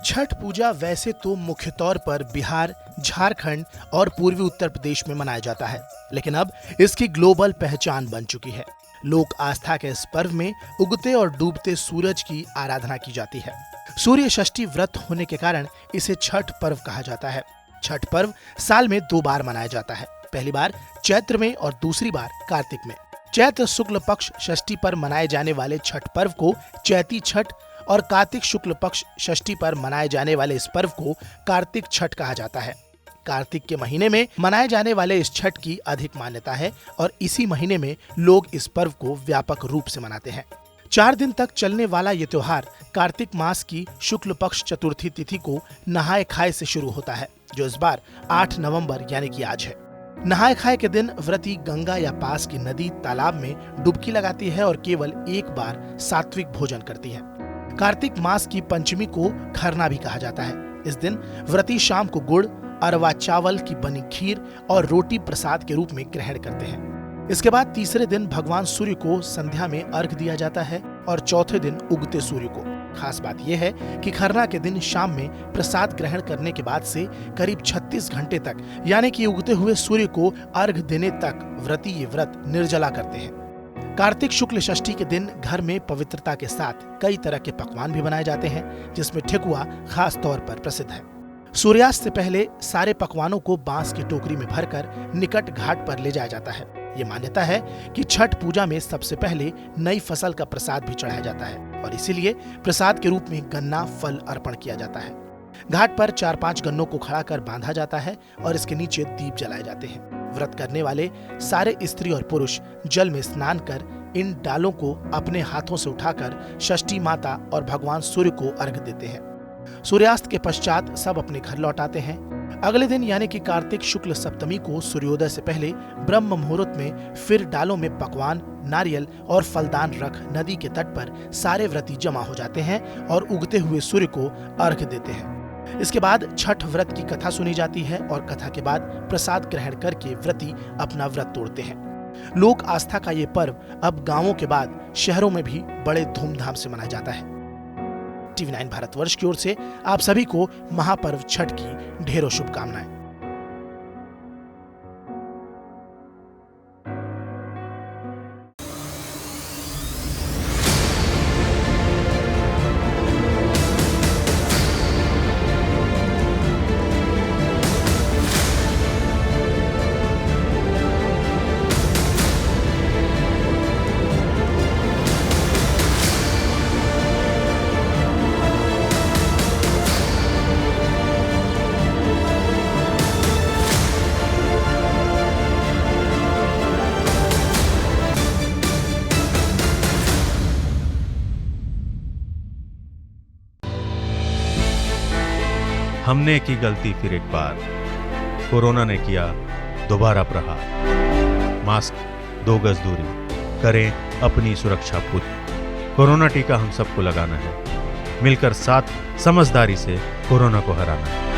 छठ पूजा वैसे तो मुख्य तौर पर बिहार, झारखंड और पूर्वी उत्तर प्रदेश में मनाया जाता है, लेकिन अब इसकी ग्लोबल पहचान बन चुकी है। लोक आस्था के इस पर्व में उगते और डूबते सूरज की आराधना की जाती है। सूर्य षष्ठी व्रत होने के कारण इसे छठ पर्व कहा जाता है। छठ पर्व साल में 2 बार मनाया जाता है, पहली बार चैत्र में और दूसरी बार कार्तिक में। चैत्र शुक्ल पक्ष षष्ठी पर मनाए जाने वाले छठ पर्व को चैती छठ और कार्तिक शुक्ल पक्ष षष्ठी पर मनाए जाने वाले इस पर्व को कार्तिक छठ कहा जाता है। कार्तिक के महीने में मनाए जाने वाले इस छठ की अधिक मान्यता है और इसी महीने में लोग इस पर्व को व्यापक रूप से मनाते हैं। 4 दिन तक चलने वाला ये त्योहार कार्तिक मास की शुक्ल पक्ष चतुर्थी तिथि को नहाए खाए से शुरू होता है, जो इस बार 8 नवंबर यानी कि आज है। नहाए खाए के दिन व्रती गंगा या पास की नदी, तालाब में डुबकी लगाती है और केवल एक बार सात्विक भोजन करती है। कार्तिक मास की पंचमी को खरना भी कहा जाता है। इस दिन व्रती शाम को गुड़, अरवा चावल की बनी खीर और रोटी प्रसाद के रूप में ग्रहण करते हैं। इसके बाद तीसरे दिन भगवान सूर्य को संध्या में अर्घ दिया जाता है और चौथे दिन उगते सूर्य को। खास बात यह है कि खरना के दिन शाम में प्रसाद ग्रहण करने के बाद से करीब 36 घंटे तक यानी कि उगते हुए सूर्य को अर्घ देने तक व्रती ये व्रत निर्जला करते हैं। कार्तिक शुक्ल षष्ठी के दिन घर में पवित्रता के साथ कई तरह के पकवान भी बनाए जाते हैं, जिसमें ठेकुआ खास तौर पर प्रसिद्ध है। सूर्यास्त से पहले सारे पकवानों को बांस की टोकरी में भरकर निकट घाट पर ले जाया जाता है। ये मान्यता है कि छठ पूजा में सबसे पहले नई फसल का प्रसाद भी चढ़ाया जाता है और इसीलिए प्रसाद के रूप में गन्ना फल अर्पण किया जाता है। घाट पर 4-5 गन्नों को खड़ा कर बांधा जाता है और इसके नीचे दीप जलाए जाते हैं। व्रत करने वाले सारे स्त्री और पुरुष जल में स्नान कर इन डालों को अपने हाथों से उठाकर षष्ठी माता और भगवान सूर्य को अर्घ देते हैं। सूर्यास्त के पश्चात सब अपने घर लौट आते हैं। अगले दिन यानी कि कार्तिक शुक्ल सप्तमी को सूर्योदय से पहले ब्रह्म मुहूर्त में फिर डालों में पकवान, नारियल और फलदान रख नदी के तट पर सारे व्रती जमा हो जाते हैं और उगते हुए सूर्य को अर्घ देते हैं। इसके बाद छठ व्रत की कथा सुनी जाती है और कथा के बाद प्रसाद ग्रहण करके व्रती अपना व्रत तोड़ते हैं। लोक आस्था का ये पर्व अब गांवों के बाद शहरों में भी बड़े धूमधाम से मनाया जाता है। TV9 भारतवर्ष की ओर से आप सभी को महापर्व छठ की ढेरों शुभकामनाएं। हमने की गलती फिर एक बार, कोरोना ने किया दोबारा प्रहार। मास्क, 2 गज दूरी, करें अपनी सुरक्षा पूरी। कोरोना टीका हम सबको लगाना है, मिलकर साथ समझदारी से कोरोना को हराना है।